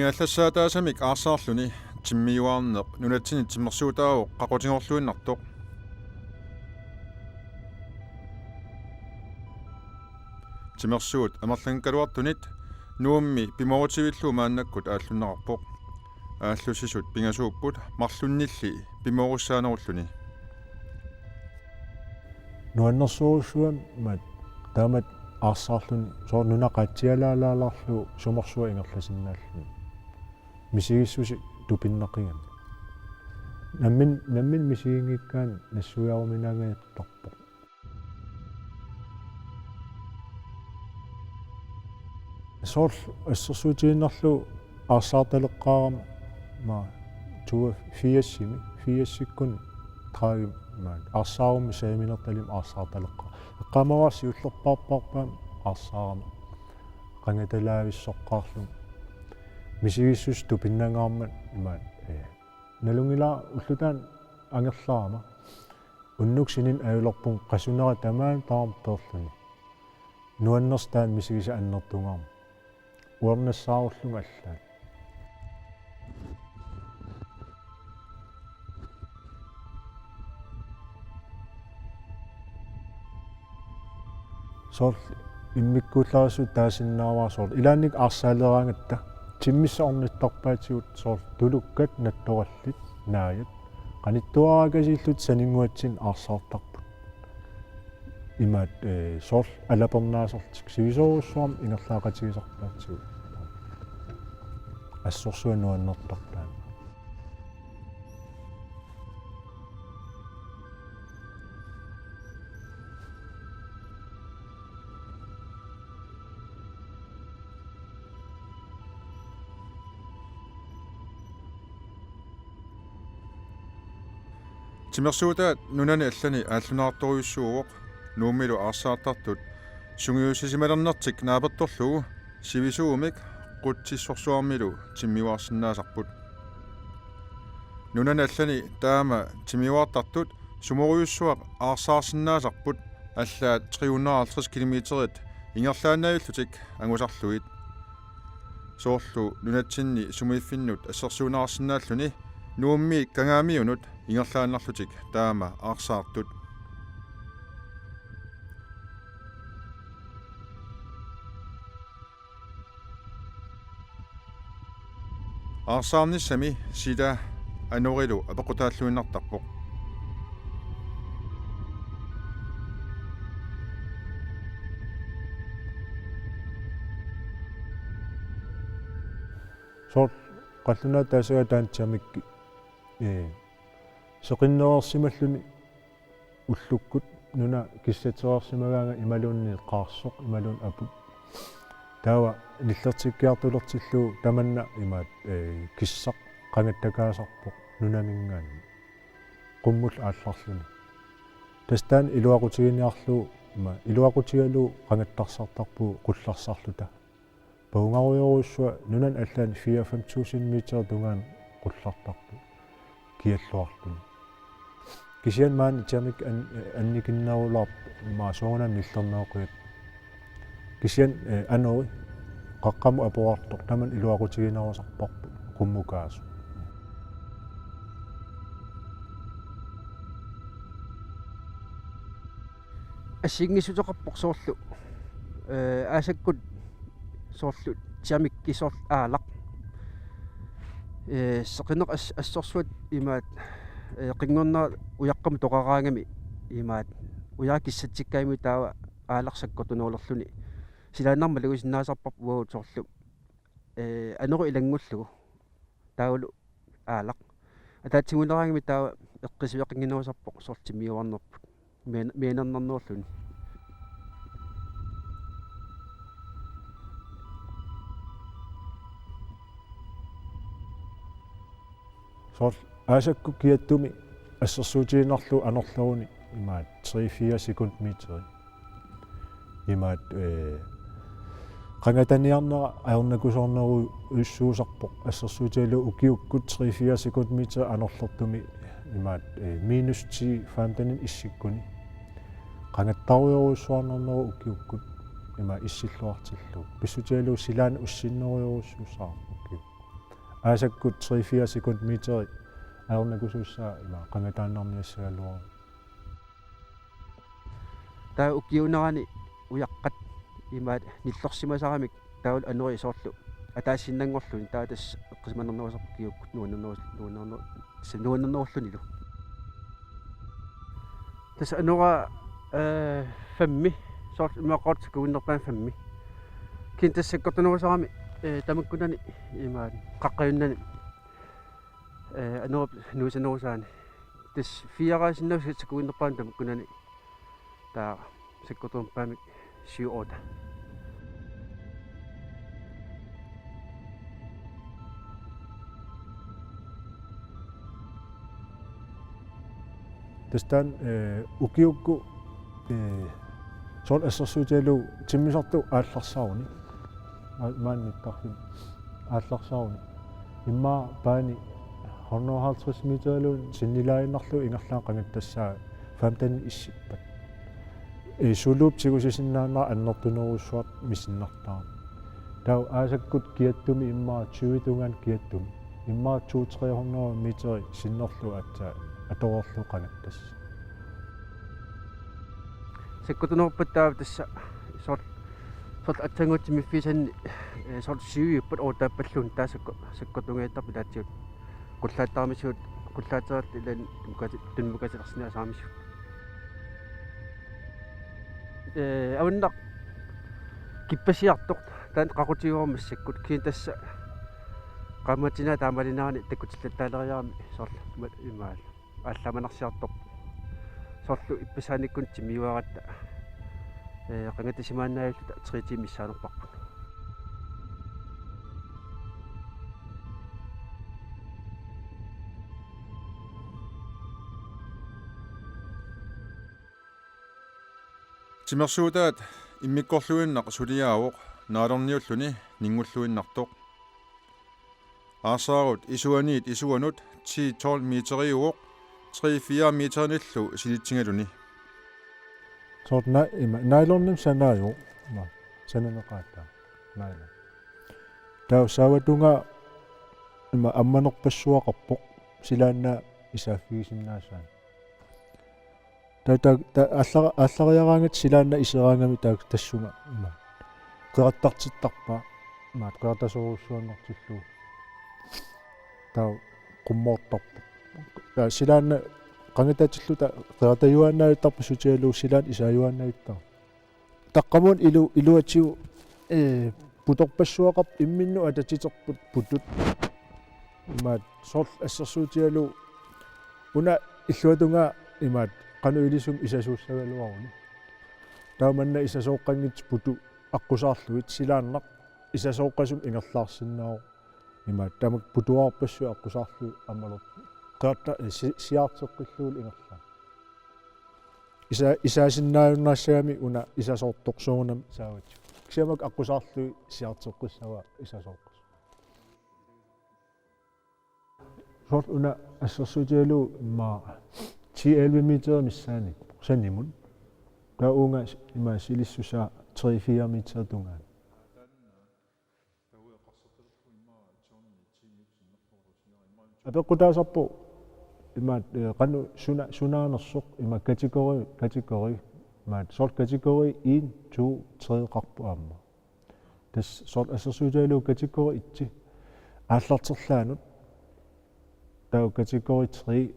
пингаллассаатаасамик аарсаарлүни тиммиуаарнеқ нунатсини тиммерсуутаавоқ қақутингорлуиннартоқ тимерсуут амерлангкалуартунит нуумми пиморутивиллуу мааннаккут ааллуннақарпоқ ааллусисут пингасууппут марлуннилли пиморуссаанеруллуни нуаннерсуурусуам мат таамат аарсаарлуни соор нунақатсиалаалааларлу сумерсуа ингерласиннааллуни мисигиссуси тупиннеқиган наммин мисигингиккаан нассуяаруминаагаятторпоқ соор ассерсуутииннарлу аарсаарталеққаарам ма туа фиассиккун траги маан аарсаарумми сааминерталим аарсаарталеққа эққамаварси уллерпаарпарпаам аарсаарама қангаталаависсоққаарлу мисигиссус тупиннангаармат имаат налунгила уллутаан ангерлаарама уннуксинин аюлерпун қасунера тамаан таам перлуни нуаннерстаан мисигиса аннертунгаарма уернассааруllunga аллаат соор иммиккууллаарсу таасиннааваа соор илаанник аарсаалераангатта тиммиссаорниттарпаатигут соор тулуккат наттораллит нааят qaниттуараагасииллут санингуатсин аарсаартарпут имаат соор алапернаасертик сивисоруссуарм ингерлаақатигисарпаатигут ассорсуануаннертартаа тимерсуутаат нунани аллани ааллунаарторюссууоқ нууммилу аарсаартартут сунгиуссисималернертик нааперторлугу сивисуумик quttissorsuarmilu timmiuarsinnaasarput nunani allani taama timmiuartartut sumoruyussuaq aarsaarsиннаасарпут аллаат 350 километрит ингерлааннаавиллутик ангусарлуит соорлу нунатсинни сумииффиннут ассерсуунаарсинааллуни нуумми кангаамиунут ингерлааннарлутик таама аарсаартут аарсаарниссами сила анорилу апеқутааллуиннартарпоқ соор қаллуна таасага таантиамикки соқиннерерсималлуни уллуккут нуна киссатерерсимагаага ималуунни қаарсоқ ималуун апут таава ниллертиккиартулертиллуу таманна имаат киссақ қангаттакаасарпоқ нунамингаани қуммул аалларлуни тастаан илуақутигиниарлуу има илуақутигалуу қангаттарсартарпуу қулларсарлута паунгаруйоруссуа нунан аллаани 4-5000 метр тунгаан қуллартарпу киаллуарлуни кисиан маани тамик анникиннарулаар ма соонан ниллернеоқиат кисиан анори қаққаму апоартор таман илуақутигинерусарпарпу қуммукаасу ассигнисутеқарпоқ соорлу аасаккут соорлу тиамиккисоор аалақ сеқинеқ ассорсуат имаат қингорнаа уяққаму тоқараангами имаат уяакиссатсиккаими таава ааларсаккотунуулерлуни силааннарма лагусиннаасарпарпу уагут соорлу анеру илангуллугу таулу аалақ атаатсигулераагами таава эққисуяқингинерусарпоқ сортимиуарнерпут мианернернуурлуни соор аасакку киаттуми ассерсуутииннарлу анерлеруни имаат 3-4 секунд метри имаат qangataniarnera aornakusorneru uissuusarpoq ассерсуутиалу укиуккут 3-4 секунд метр анерлертуми имаат минус 10 фантанин иссиккуни qangattaruyoruussuarnerneru укиуккут има иссиллуартиллу писсутиалу силаан уссиннеруйоруссуусаа укиу аасаккут 3-4 секундмитери аернакусуссаа има qangataannarniassaaluaru таа укиунерани уяққат имаат ниллорсимасарамик таул анери соорлу атаассиннангорлуни таа тас эққисманернерусарпу киуккут нуаннернерлунилу тас анора фамми сорт имаққорт куиннерпаан фамми кин тассаккортунерусарами тамаккунани имаат қаққаюннани анера нуусанерусаани тас фиараасиннау саккуиннерпаан тамаккунани таа саккортунерпаамик сиуота тастан укиукку сорт ассерсуутиалу тиммисарту аалларсааруни маанниттарфим аалларсааруни имма паани 150 метерлун синнилаиннарлу ингерлаа qangattassаа 15 иссиппат сулууп сигусисиннаанаа аннертунеруссуат мисиннартаа тау аасаккут киаттуми иммаа 20 тунгаан киаттуми иммаа 2-300 метри синнерлу атсаа аторлу qangattass саккутунерпаттаа тасса сорт атсангуутимиффисанни сорт сиуиппат оотааппаллун таасакку саккутунгаиттарпи таатсиут qulлааттармисуут qulлаатерат илан тунмукасилерсиниа саамису аваннақ киппасиартоқ таан qaqutiuormassakкут киин тасса qammatина таамалинаарани таккутиллаттаалериарами сорл имаал аалламанарсиартоқ сорлу иппасааниккун тимиуаратта qangatassimaaнаавиллута 3 тим миссаанерпарпут тимерсуутаат иммиккорлуиннақ сулиаавоқ наалерниуллуни нингуллуиннартоқ аасаарут исуаниит исуанут 10-12 метериуоқ 3-4 метерниллу силитсингалуни сорт има найлорним санааю ма сананеқаатаа найло тау саватунга има амманерпассуақарпоқ силаанна исааффигисиннаасаа та аллариараангат силаанна исераангами таак тассунга има қеқаттартиттарпа маат қеқатасоруссуаннартиллу тау qummoortarpu та силаанна qangataatilluta qeqatayuaannaayuttarpu sutialuu silaat isaayuaannaayuttar taqqamuun iluatiu putorpassuaqarp imminnu atatiterput putut imaat sorl assersuutialuu una illuatunga imaat qanu ilisum isasuussagaluaruni taumanna isasooqqangit putu аққусаарлуит силааннақ исасооққасум ингерлаарсиннаау имаат тамак путуаарпассу аққусаарлу аммалерпу qaata siarteqqilluul ingerla isaasinnaajunnaassagami una isasoortorsuunam saavut kisamak aqusaarlu siarteqqissava isasoorqas sort una assersuutialu imma 10-11 meter missaani sannimun qaunga imma silissusa 3-4 meter tungaan apeqqutaasarpu imaat qanu sunaanersoq ima kategori imaat sort kategori 1 2 3 qarpu aamma tas sort assersuutaalu kategori 1 aallarterlaanut tau kategori 3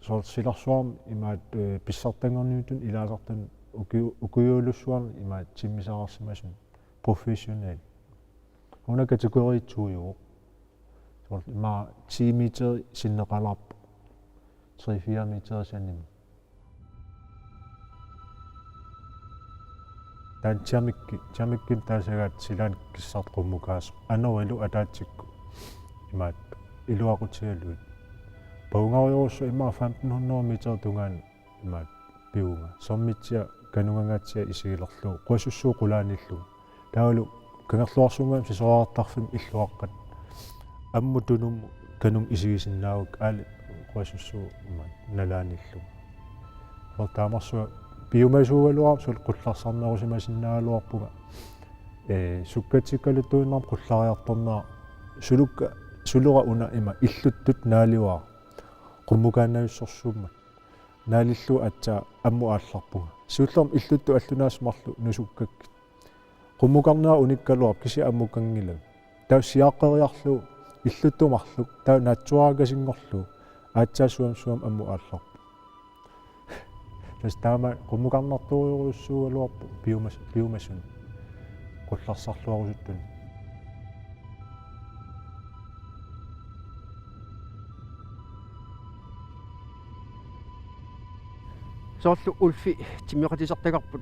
sort silarsuarm imaat pissartangerniutun ilaasartun ukuyuulussuarni imaat timmisararsimasun professional una kategori 2 juuq sort ima 10 meter sinneqalarpu 3-4 meter sannim tan chamikkin taasagaat silaan kissart qummukaas anorilu ataatsikku imaat iluaqutialuit paungariorussu imma 1500 meter tungaan imaat piunga sommitsia kanungangatsia isigilerlu quasussuu qulaanillu taulu kangerluarsungaam sisoraartarfim illuaqqat аммутунум канум исигисиннаавак аали quasussuu imaat nalaanillu taamarsua piumasuugaluar sul qullarсарнерусимасиннааluarpuga sukkatsikkaluttuinnerm qullariartornaa sulukka сулура уна има иллуттут наалиуаа qummukaannayussорсууммат наалиллу атсаа амму аалларпуга сууллерм иллутту аллунаасмарлу нусуккаккит qummukarnaa unikkaluar kisi ammukangilаг таа сиааққериарлу иллуттумарлук таа наатсуарагасингорлу аатсаасуам амму аалларпу тас таама qummukarnartuuriurussуугалуарпу биумасун qullarсарлуарусуттун соорлу улфи тиммеқатисартагарпут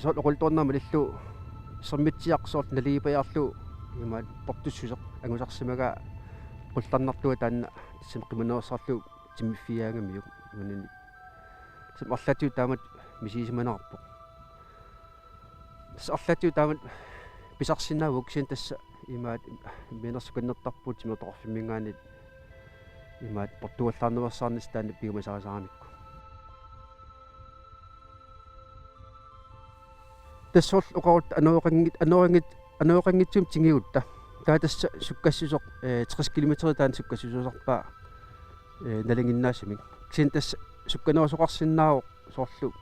соор оқулторнама лиллу сермитсиақсоорт налигипаярлу имаат портуссусеқ ангусарсимага qullarnartua taanna симқиманерсарлу тиммиффиаангамиук иманини симарлатиу таамат мисисиманерпо сарлатиу таамат писарсинаавук син тасса имаат минерсуканнертарпут тиметорфимингаанит имаат портуаллаарнерсаарнис таанна пигумасарасаарамикку тассорл оқарут ануоқангитсум тингиутта таатасса суккассусоқ 60 км таан суккассусусарпаа налангиннаасимик син тасса сукканерусоқарсиннаавоқ соорлу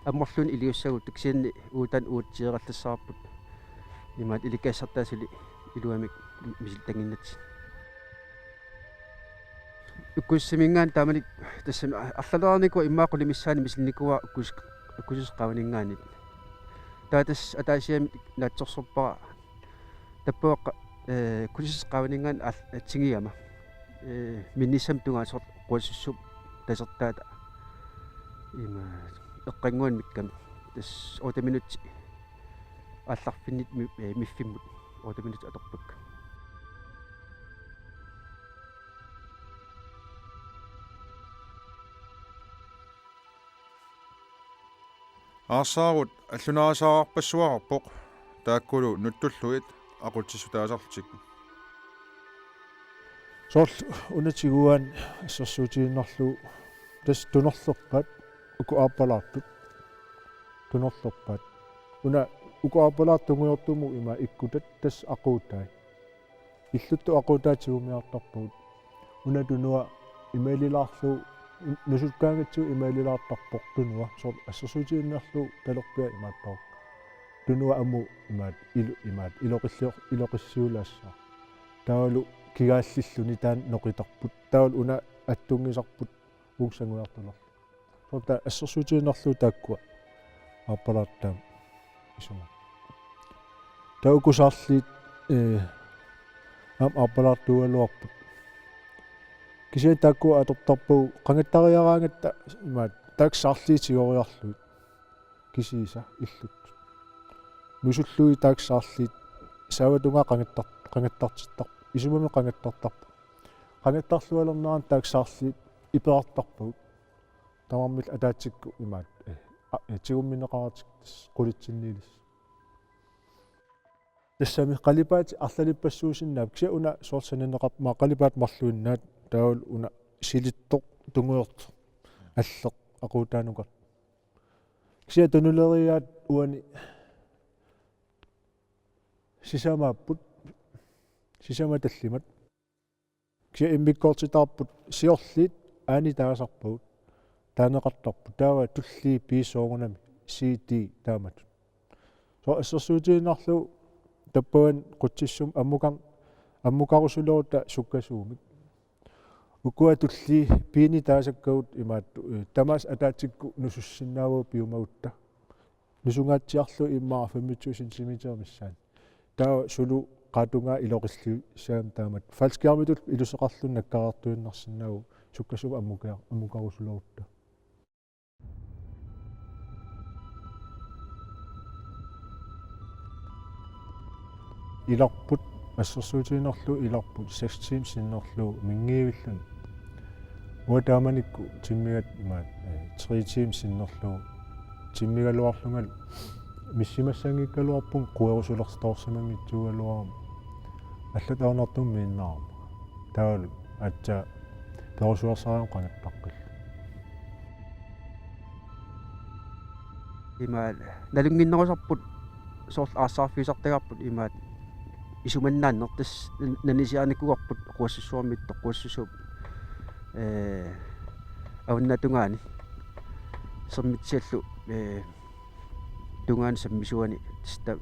амморлуин илиуссагут таксианни уутан уутсиераллассаарпут имаат иликаассартаасили илуамик мисилтангиннати уккуссимингаан тааманик тассами арлалерникуа иммаақули миссаани мисилникуа уккусисқавнингаанит таатас атаасиами наатсорсорпара таппуаққа кусисқавнингаан тингиама миннисам тунгаасор қуассуссуп тасертаата има эққангуан миккам тас 8 минутти алларфиннит миффиммут 8 минутти аторпакка аарсаарут аллунаасаарпассуарпоқ тааккулу нуттуллуит aqutissutaasartik сорл унатигуан ассерсуутигиннарлу тас тунерлерпат уку ааппалаартут тунерлерпат уна уку ааппалаартунгуйортуму има иккутат тас aquutai иллутту aquutaатигумиартарпут уна тунуа имеилилаарлу нусуккаангатсу имеилилаартарпоқ тунуа сорл ассерсуутигиннарлу талерпиа имааттаа тунуа амму имаат илоқиссиулаасса таалу кигааллиллуни таан ноқитарпут таал уна аттунгисарпут уусангуартулер сорта ассерсуутигиннарлу тааккуа ааппалаартаам исума таукусаарлит ааппалаартугалуарпут кися тааккуа атортарпу қангаттариараангатта имаат таксаарлиитигориарлуит кисииса иллут нусуллуи таксаарлит саватунга қангаттартиттар исумами қангаттартарпу қангаттарлуалернеран таксаарлит иперартарпут тамармил атаатсикку имаат тигумминеқаратик қулитсинниилис тассами қалипаати арлалиппассуусиннаап кися уна соорсананеқарпма қалипаат марлуиннаат таул уна силиттоқ тунгуерт аллеқ aquutaanukar кися тунулериаат уани сисамааппут сисама таллимат кися иммиккоортитаарпут сиорлит аани таасарпагут таанеқартарпу таава тулли пиисоорунами CD таамат со ассерсуутигиннарлу таппуан қутсиссум аммукарусулуута суккасуумик укуа тулли пиини таасаккагут имаат тамаас атаатикку нусуссиннаавуу пиумагутта нусунгаатсиарлу иммаа 25 см миссаан таа сулу qatunga iloqillu saam taamat falskiarmitut iluseqarlun nakkarartuinnarsinnagu sukkasum ammukarusulorutta ilarput assersuutiinerlu ilarput 6 teams innerlu mingiivillun uataamanikku timmigat imaat 3 teams innerlu timmigaluarlungal миссимассангиккалуарпун куерусулерторсимангитсугалуарам аллатаунартум миннаарам таал атса перусуарсараам qanаттаққил имаал налунгиннерусарпут soort aassarfiisartagarput imaat isumannaannertas nanisiarnikuarput quassussuarmit toqquassusup аваннатунгаани сермитсиаллу тунгаани саммисуани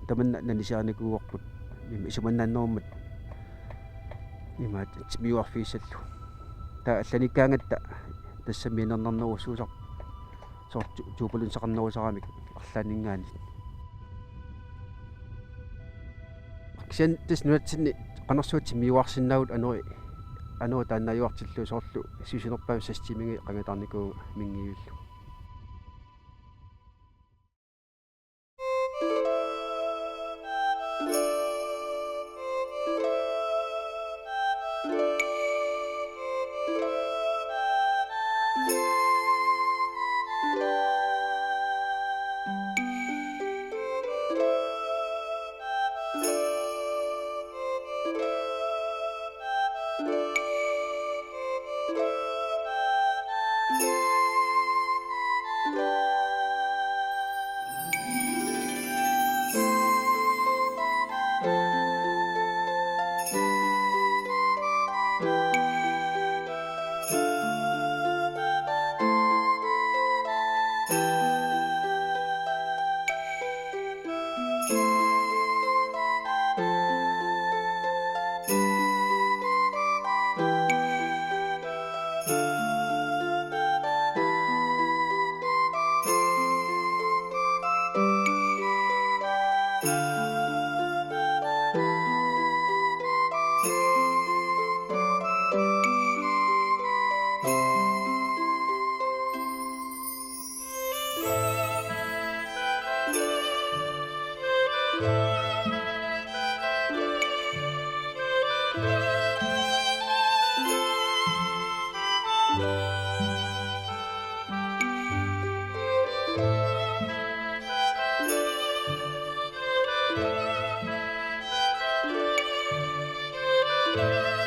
таманна нанисиарникууарпут исуманнааннермат имаат миуарфииссаллу таа алланиккаангатта тассамиинернернеру суусар соор туупалунсақарнерусарамик арлаанингаани кисиан тас нуатсинни qanarsuutsi miuarsinnagut anuu taannayuartillu soorlu sisinerpaa sastimingi qangatarnikuuga mingiullu Thank you.